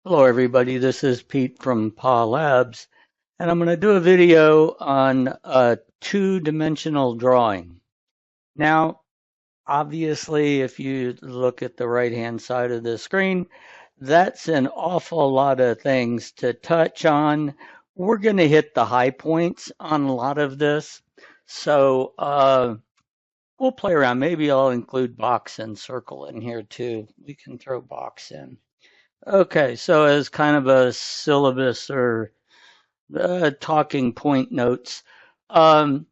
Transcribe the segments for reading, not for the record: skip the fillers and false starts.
Hello everybody, this is Pete from PA Labs, and I'm going to do a video on two-dimensional drawing. Now, obviously, if you look at the right-hand side of the screen, that's an awful lot of things to touch on. We're going to hit the high points on a lot of this, so we'll play around. Maybe I'll include box and circle in here too. We can throw box in. Okay, so as kind of a syllabus or talking point notes, um,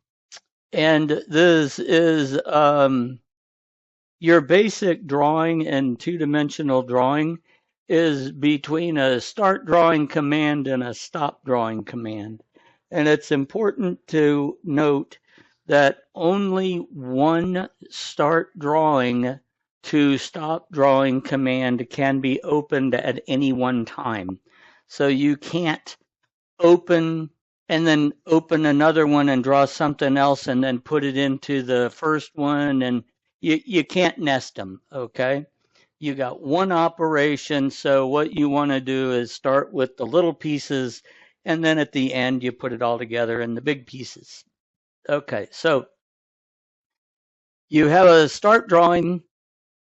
and this is your basic drawing and two-dimensional drawing is between a start drawing command and a stop drawing command. And it's important to note that only one start drawing to stop drawing command can be opened at any one time. So you can't open and then open another one and draw something else and then put it into the first one, and you can't nest them, okay? You got one operation, so what you want to do is start with the little pieces, and then at the end you put it all together in the big pieces. Okay, so you have a start drawing,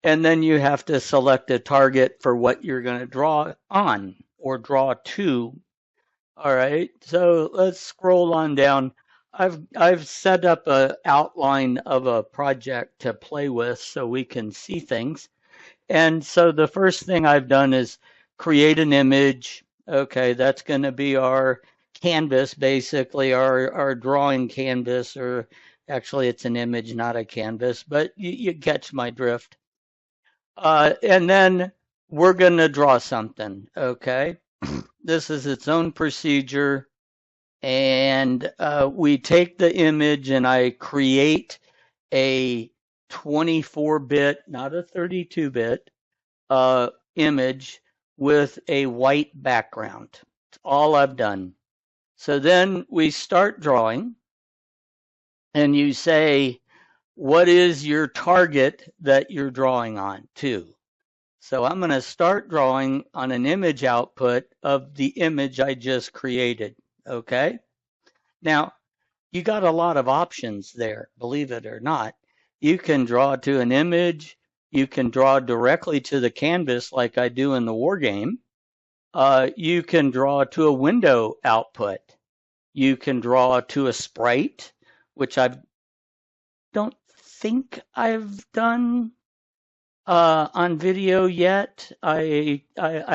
and then you have to select a target for what you're going to draw on or draw to. All right, so let's scroll on down. I've set up an outline of a project to play with so we can see things. And so the first thing I've done is create an image. Okay, that's going to be our canvas, basically our drawing canvas, or actually it's an image, not a canvas, but you catch my drift. And then we're going to draw something. Okay, this is its own procedure. And we take the image and I create a 24-bit, not a 32-bit, image with a white background. That's all I've done. So then we start drawing, and you say, what is your target that you're drawing on to? So I'm going to start drawing on an image output of the image I just created. Okay. Now, you got a lot of options there, believe it or not. You can draw to an image. You can draw directly to the canvas like I do in the war game. You can draw to a window output. You can draw to a sprite, which I don't think I've done on video yet. I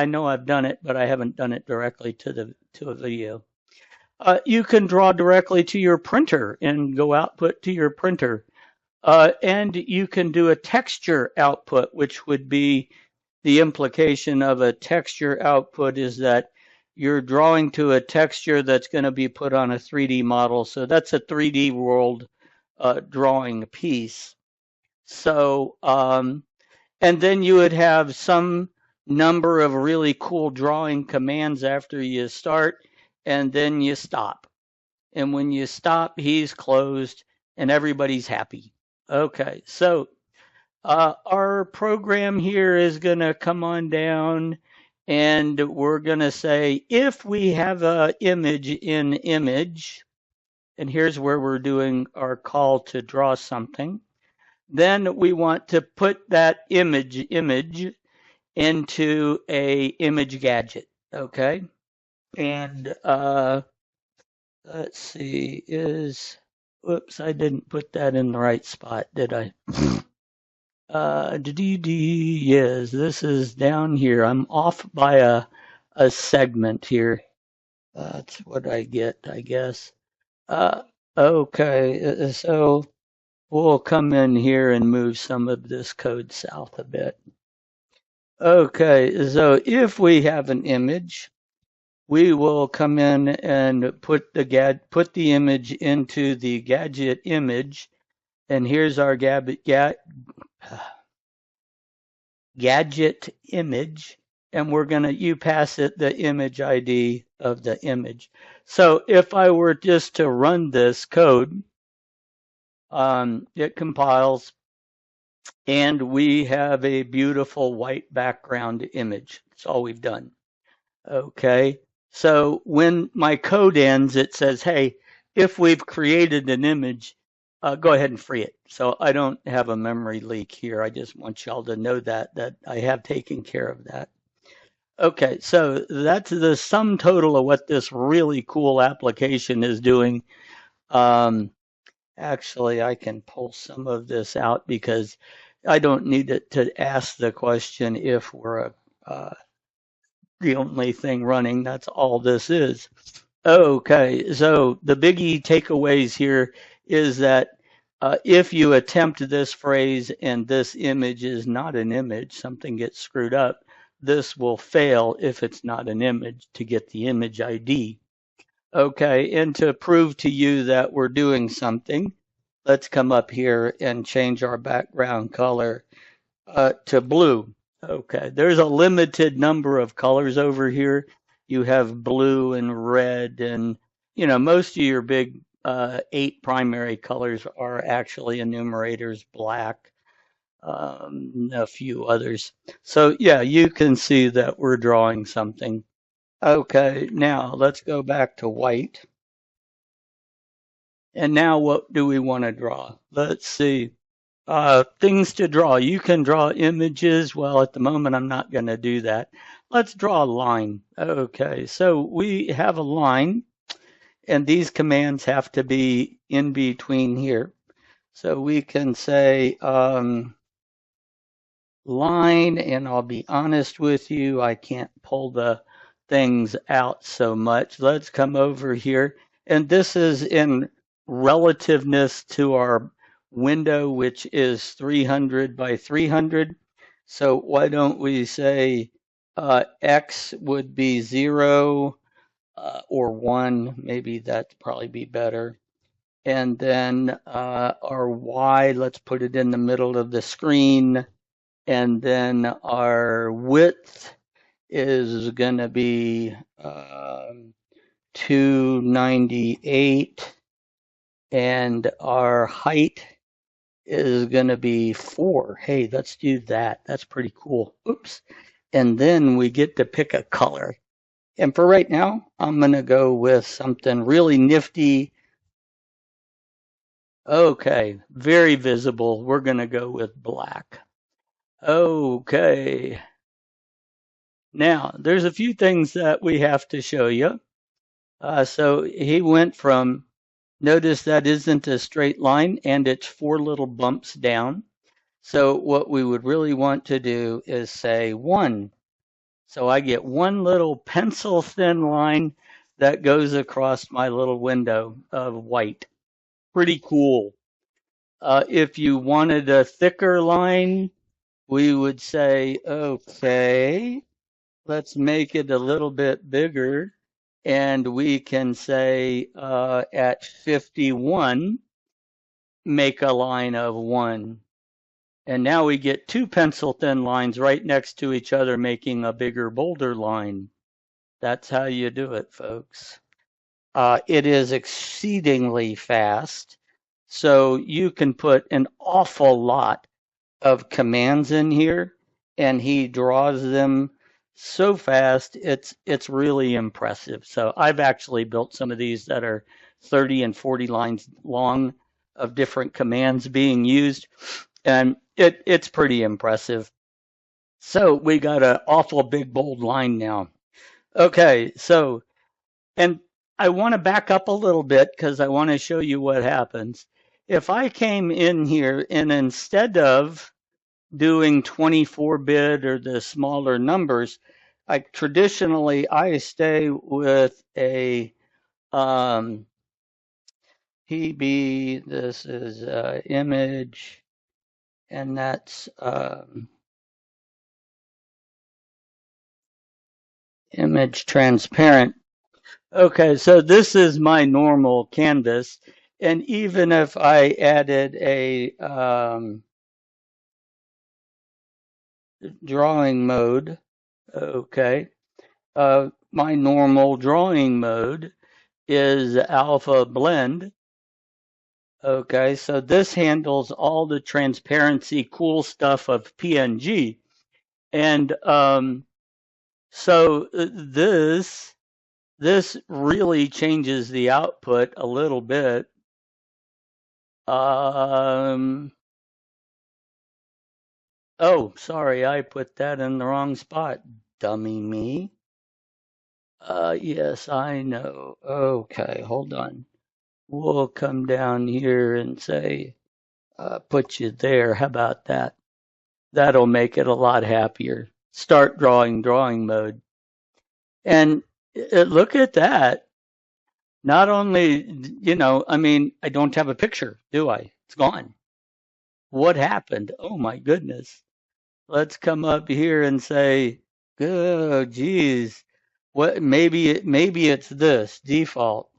know I've done it, but I haven't done it directly to a video. You can draw directly to your printer and go output to your printer. And you can do a texture output, which would be the implication of a texture output is that you're drawing to a texture that's going to be put on a 3D model. So that's a 3D world drawing piece. So, and then you would have some number of really cool drawing commands after you start, and then you stop. And when you stop, he's closed and everybody's happy. Okay, so our program here is going to come on down, and we're going to say if we have an image in image, and here's where we're doing our call to draw something, then we want to put that image into a image gadget. Okay, and let's see, whoops, I didn't put that in the right spot, did I? Yes, this is down here. I'm off by a segment here. That's what I get, I guess. Okay, so we'll come in here and move some of this code south a bit. Okay, so if we have an image, we will come in and put the image into the gadget image, and here's our gadget image, and you pass it the image ID of the image. So if I were just to run this code, it compiles, and we have a beautiful white background image. That's all we've done. Okay. So when my code ends, it says, hey, if we've created an image, go ahead and free it. So I don't have a memory leak here. I just want y'all to know that I have taken care of that. Okay, so that's the sum total of what this really cool application is doing. Um, Actually, I can pull some of this out because I don't need it to ask the question if we're the only thing running. That's all this is. Okay, so the biggie takeaways here is that if you attempt this phrase and this image is not an image, something gets screwed up, this will fail if it's not an image to get the image ID. Okay, and to prove to you that we're doing something, let's come up here and change our background color to blue. Okay, there's a limited number of colors over here. You have blue and red, and most of your big 8 primary colors are actually enumerators, black, a few others. So yeah, you can see that we're drawing something. Okay, now let's go back to white. And now what do we want to draw? Let's see. Things to draw. You can draw images. Well, at the moment, I'm not going to do that. Let's draw a line. Okay, so we have a line, and these commands have to be in between here. So we can say line, and I'll be honest with you, I can't pull the things out so much. Let's come over here, and this is in relativeness to our window, which is 300 by 300. So why don't we say X would be 0 or 1, maybe that'd probably be better. And then our Y, let's put it in the middle of the screen. And then our width is going to be 298, and our height is going to be 4. Hey, let's do that. That's pretty cool. Oops. And then we get to pick a color. And for right now, I'm going to go with something really nifty. Okay, very visible. We're going to go with black. Okay. Now, there's a few things that we have to show you. So he went from, notice that isn't a straight line and it's 4 little bumps down. So what we would really want to do is say 1. So I get one little pencil thin line that goes across my little window of white. Pretty cool. If you wanted a thicker line, we would say, okay, let's make it a little bit bigger. And we can say at 51, make a line of 1. And now we get 2 pencil thin lines right next to each other, making a bigger, bolder line. That's how you do it, folks. It is exceedingly fast. So you can put an awful lot of commands in here, and he draws them so fast. It's really impressive. So I've actually built some of these that are 30 and 40 lines long of different commands being used, and it's pretty impressive. So we got an awful big bold line now. Okay, so and I want to back up a little bit because I want to show you what happens. If I came in here and instead of doing 24-bit or the smaller numbers, traditionally I stay with a PB. This is image, and that's image transparent. Okay, so this is my normal canvas, and even if I added a drawing mode, okay, my normal drawing mode is alpha blend. Okay, so this handles all the transparency cool stuff of PNG. And So this really changes the output a little bit. Um, oh, sorry, I put that in the wrong spot. Dummy me. Yes, I know. Okay, hold on. We'll come down here and say, put you there. How about that? That'll make it a lot happier. Start drawing mode. And look at that. Not only, I mean, I don't have a picture, do I? It's gone. What happened? Oh my goodness. Let's come up here and say, oh, geez, what? Maybe it's this default.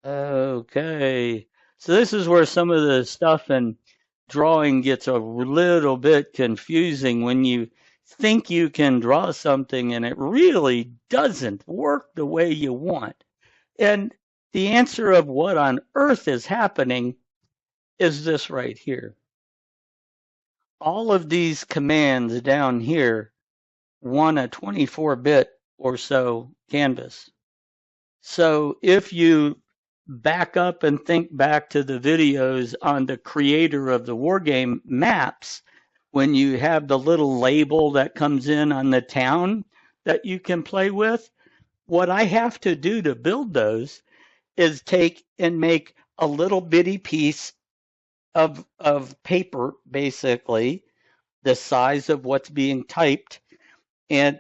Okay. So this is where some of the stuff in drawing gets a little bit confusing when you think you can draw something and it really doesn't work the way you want. And the answer of what on earth is happening is this right here. All of these commands down here want a 24-bit or so canvas. So if you back up and think back to the videos on the creator of the wargame maps, when you have the little label that comes in on the town that you can play with, what I have to do to build those is take and make a little bitty piece of paper, basically the size of what's being typed, and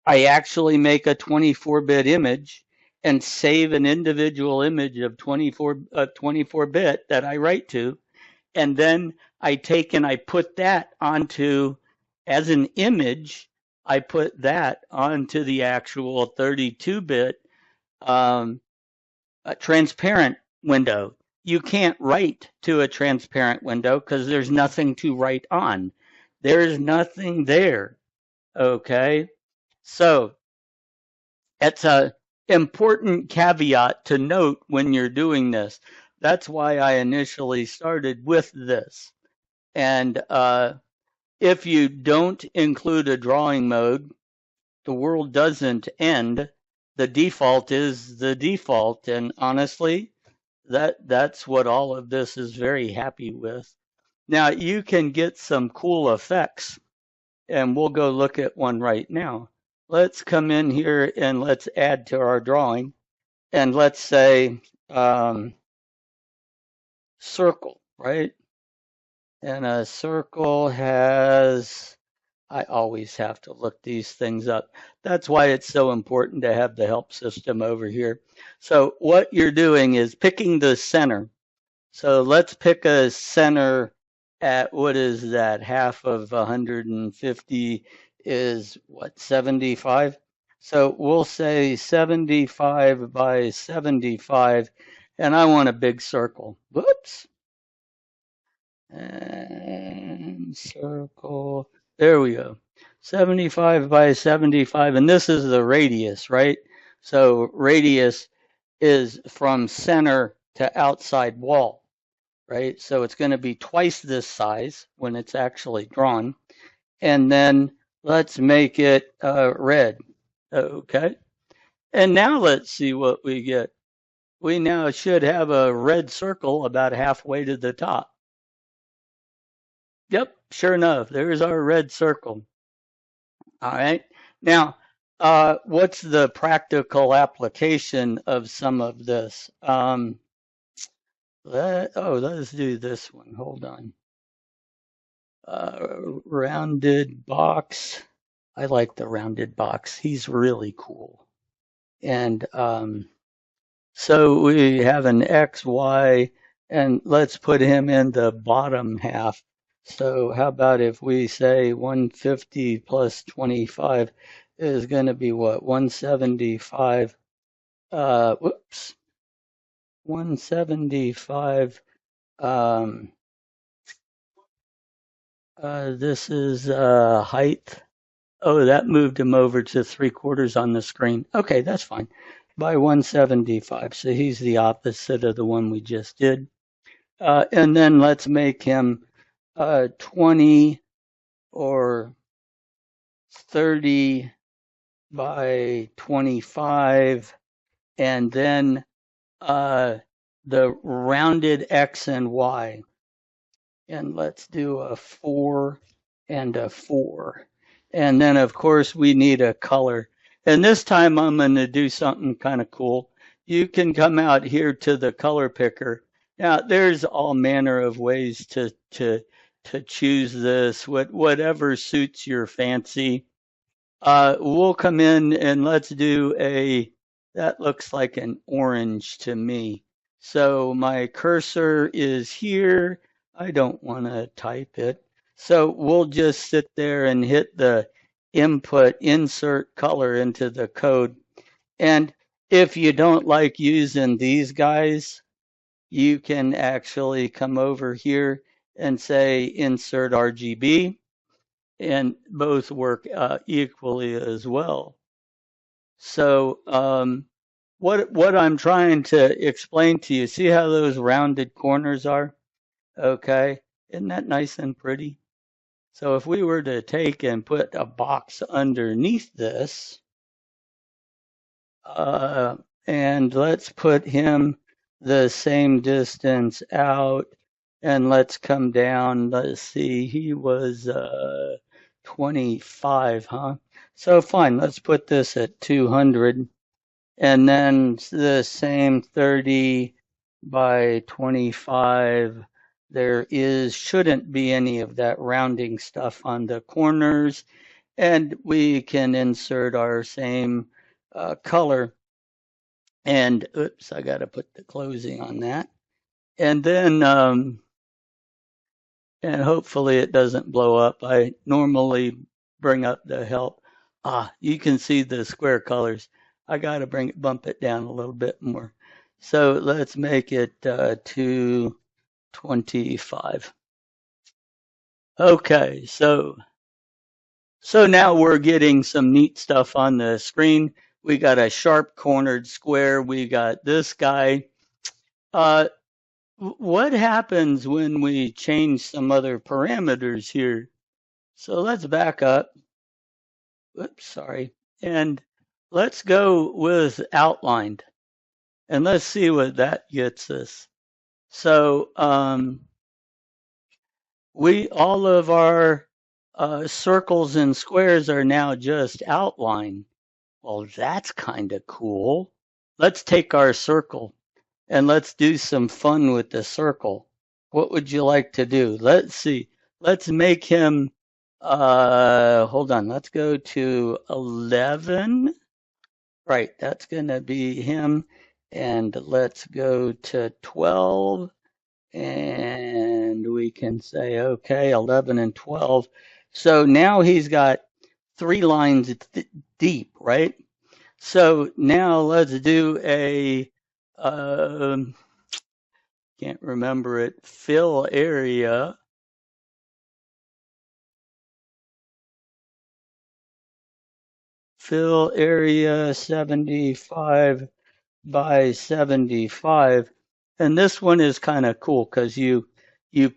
I actually make a 24-bit image and save an individual image of 24-bit that I write to, and then I take and I put that onto as an image. I put that onto the actual 32-bit transparent window. You can't write to a transparent window because there's nothing to write on. There's nothing there. Okay. So it's a important caveat to note when you're doing this. That's why I initially started with this. And if you don't include a drawing mode, the world doesn't end. The default is the default. And honestly, that's what all of this is very happy with. Now you can get some cool effects, and we'll go look at one right now. Let's come in here and let's add to our drawing, and let's say circle, right? And a circle has, I always have to look these things up. That's why it's so important to have the help system over here. So what you're doing is picking the center. So let's pick a center at, what is that? Half of 150 is what, 75? So we'll say 75 by 75, and I want a big circle. Whoops. And circle. There we go. 75 by 75, and this is the radius, right? So radius is from center to outside wall, right? So it's going to be twice this size when it's actually drawn. And then let's make it red. Okay. And now let's see what we get. We now should have a red circle about halfway to the top. Yep, sure enough, there's our red circle. All right. Now, what's the practical application of some of this? Let's do this one. Hold on. Rounded box. I like the rounded box. He's really cool. And so we have an X, Y, and let's put him in the bottom half. So how about if we say 150 plus 25 is going to be what? 175. 175. This is height. Oh, that moved him over to 3/4 on the screen. Okay, that's fine. By 175. So he's the opposite of the one we just did. And then let's make him 20 or 30 by 25, and then the rounded X and Y. And let's do a 4 and a 4. And then, of course, we need a color. And this time I'm going to do something kind of cool. You can come out here to the color picker. Now, there's all manner of ways to choose this, whatever suits your fancy. We'll come in and let's do that looks like an orange to me. So my cursor is here. I don't want to type it. So we'll just sit there and hit the input, insert color into the code. And if you don't like using these guys, you can actually come over here and say insert RGB, and both work equally as well. So what I'm trying to explain to you, see how those rounded corners are? Okay, isn't that nice and pretty? So if we were to take and put a box underneath this, uh, and let's put him the same distance out, and let's come down. Let's see, he was 25, huh? So fine, let's put this at 200, and then the same 30 by 25. There shouldn't be any of that rounding stuff on the corners, and we can insert our same color. And oops, I got to put the closing on that. And then, and hopefully it doesn't blow up. I normally bring up the help. You can see the square colors. I got to bump it down a little bit more. So let's make it 225. Okay, so now we're getting some neat stuff on the screen. We got a sharp cornered square. We got this guy. What happens when we change some other parameters here? So let's back up. Oops, sorry. And let's go with outlined. And let's see what that gets us. So all of our circles and squares are now just outlined. Well, that's kind of cool. Let's take our circle and let's do some fun with the circle. What would you like to do? Let's see. Let's make him, hold on. Let's go to 11. Right, that's going to be him. And let's go to 12. And we can say, okay, 11 and 12. So now he's got 3 lines deep, right? So now let's do a, can't remember it, fill area. Fill area 75 by 75. And this one is kind of cool because you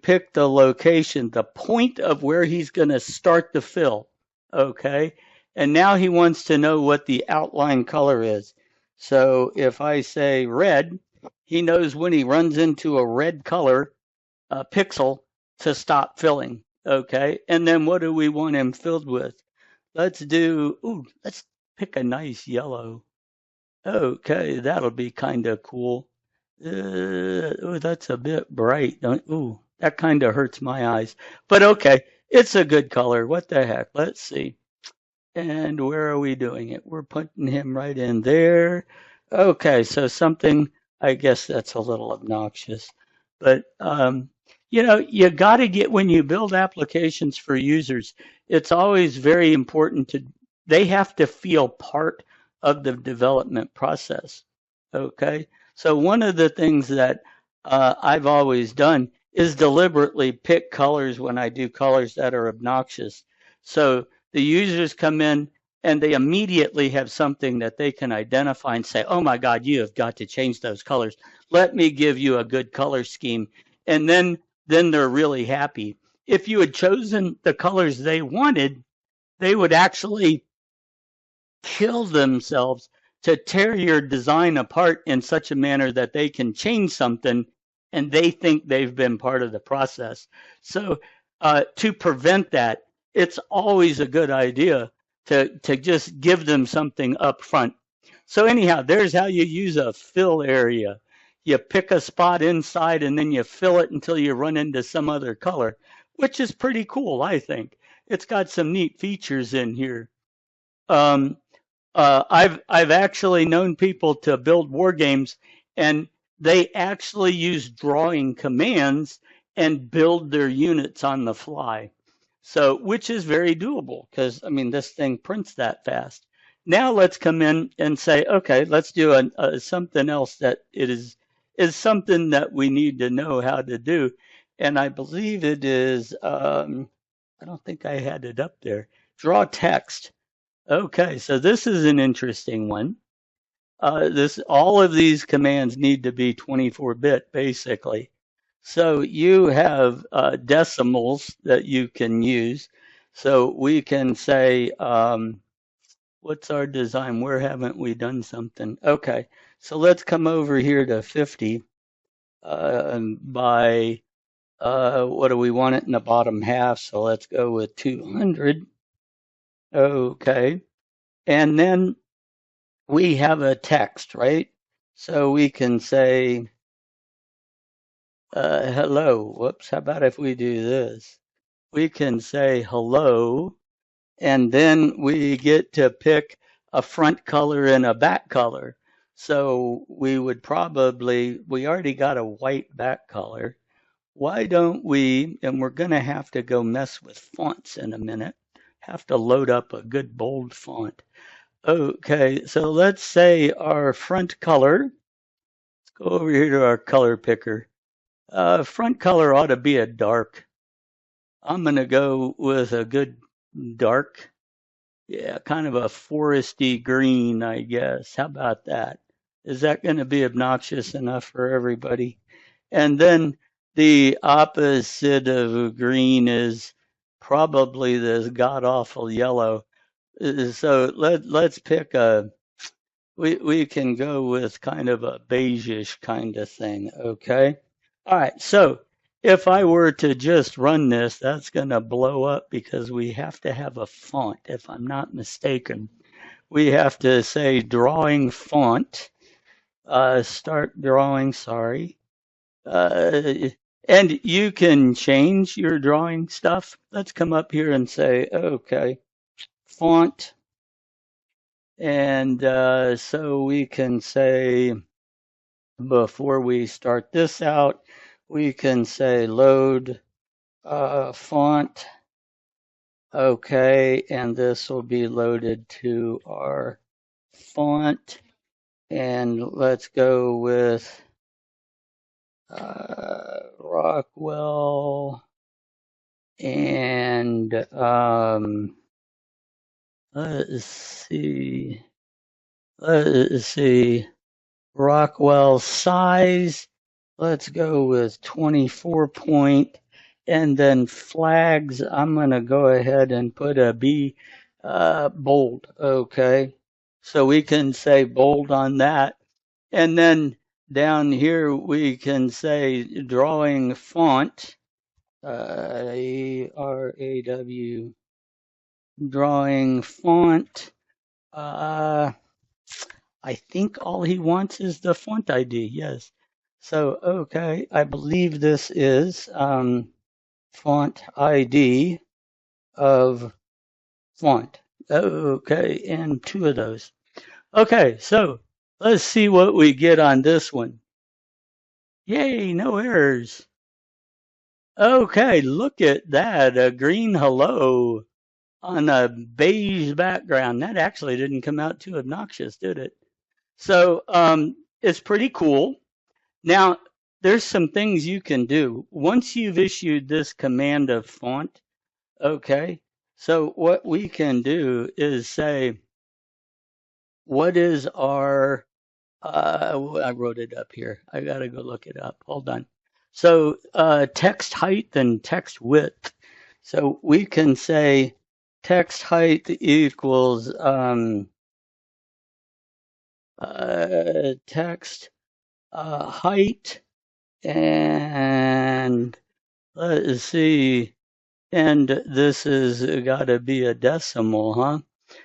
pick the location, the point of where he's going to start the fill. Okay. And now he wants to know what the outline color is. So if I say red, he knows when he runs into a red color pixel to stop filling. Okay. And then what do we want him filled with? Let's pick a nice yellow. Okay, that'll be kind of cool. That's a bit bright. That kind of hurts my eyes. But okay, it's a good color. What the heck? Let's see. And where are we doing it? We're putting him right in there. Okay, so something, I guess that's a little obnoxious. But, you got to get, when you build applications for users, it's always very important they have to feel part of the development process. Okay, so one of the things that I've always done is deliberately pick colors when I do colors that are obnoxious. So the users come in and they immediately have something that they can identify and say, oh my God, you have got to change those colors. Let me give you a good color scheme. And then they're really happy. If you had chosen the colors they wanted, they would actually kill themselves to tear your design apart in such a manner that they can change something and they think they've been part of the process. So, to prevent that, it's always a good idea to just give them something up front. So, anyhow, there's how you use a fill area. You pick a spot inside and then you fill it until you run into some other color, which is pretty cool, I think. It's got some neat features in here. Um, I've actually known people to build war games, and they actually use drawing commands and build their units on the fly. So, which is very doable because I mean this thing prints that fast. Now let's come in and say, okay, let's do something else that it is something that we need to know how to do, and I believe it is. I don't think I had it up there. Draw text. Okay, so this is an interesting one. This all of these commands need to be 24-bit basically. So you have decimals that you can use. So we can say, what's our design? Where haven't we done something? Okay, so let's come over here to 50 by what do we want it in the bottom half? So let's go with 200. Okay, and then we have a text, right? So we can say, hello. Whoops, how about if we do this? We can say hello, and then we get to pick a front color and a back color. So we would probably, we already got a white back color. Why don't we, and we're going to have to go mess with fonts in a minute, have to load up a good bold font. Okay, so let's say our front color, let's go over here to our color picker. Front color ought to be a dark. I'm going to go with a good dark. Yeah, kind of a foresty green, I guess. How about that? Is that going to be obnoxious enough for everybody? And then the opposite of green is probably this god awful yellow. So let's pick a we can go with kind of a beigeish kind of thing, okay? All right, so if I were to just run this, that's going to blow up because we have to have a font, if I'm not mistaken. We have to say drawing font, start drawing, sorry. And you can change your drawing stuff. Let's come up here and say, okay, font. And so we can say, before we start this out, we can say load font. Okay, and this will be loaded to our font. And let's go with Rockwell. And let's see. Let's see. Rockwell size. Let's go with 24 point. And then flags, I'm going to go ahead and put a B bold. Okay. So we can say bold on that. And then down here we can say drawing font. ARAW drawing font. I think all he wants is the font ID. Yes. So, okay, I believe this is font ID of font. Okay, and two of those. Okay, so let's see what we get on this one. Yay, no errors. Okay, look at that, a green hello on a beige background. That actually didn't come out too obnoxious, did it? So it's pretty cool. Now, there's some things you can do. Once you've issued this command of font, okay, so what we can do is say, what is our, I wrote it up here. I got to go look it up. Hold on. So text height and text width. So we can say text height equals text height, and let's see, and this is got to be a decimal, huh?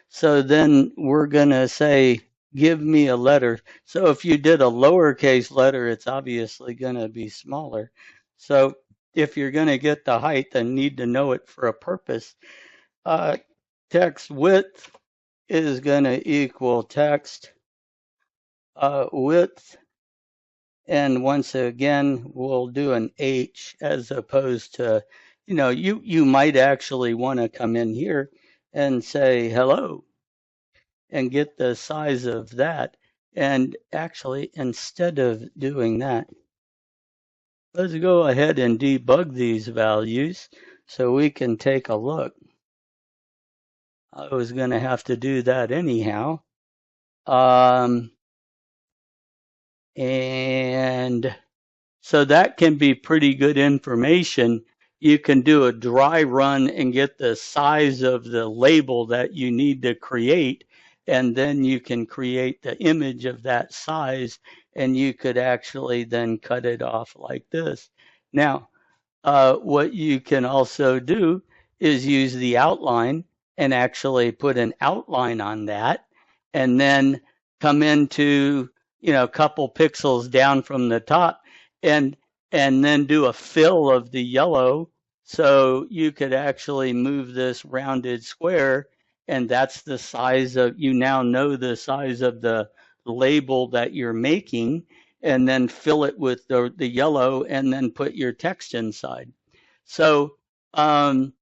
So then we're going to say, give me a letter. So if you did a lowercase letter, it's obviously going to be smaller. So if you're going to get the height and need to know it for a purpose, uh, text width is going to equal text width. And once again, we'll do an H as opposed to, you might actually want to come in here and say hello and get the size of that. And actually, instead of doing that, let's go ahead and debug these values so we can take a look. I was going to have to do that anyhow. And so that can be pretty good information. You can do a dry run and get the size of the label that you need to create, and then you can create the image of that size, and you could actually then cut it off like this. Now, what you can also do is use the outline and actually put an outline on that, and then come into, a couple pixels down from the top, and then do a fill of the yellow, so you could actually move this rounded square, and that's the size of, you now know the size of the label that you're making, and then fill it with the yellow, and then put your text inside. So, um,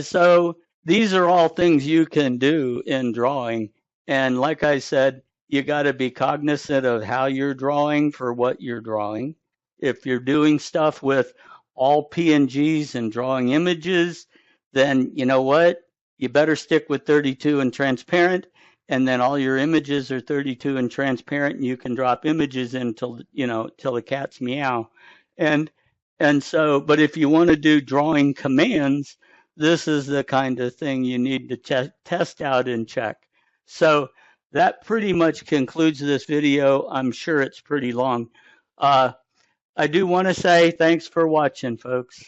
so these are all things you can do in drawing. And like I said, you got to be cognizant of how you're drawing for what you're drawing. If you're doing stuff with all PNGs and drawing images, then you know what? You better stick with 32 and transparent. And then all your images are 32 and transparent, and you can drop images in till the cats meow. And so, but if you want to do drawing commands, this is the kind of thing you need to test out and check. So that pretty much concludes this video. I'm sure it's pretty long. I do want to say thanks for watching, folks.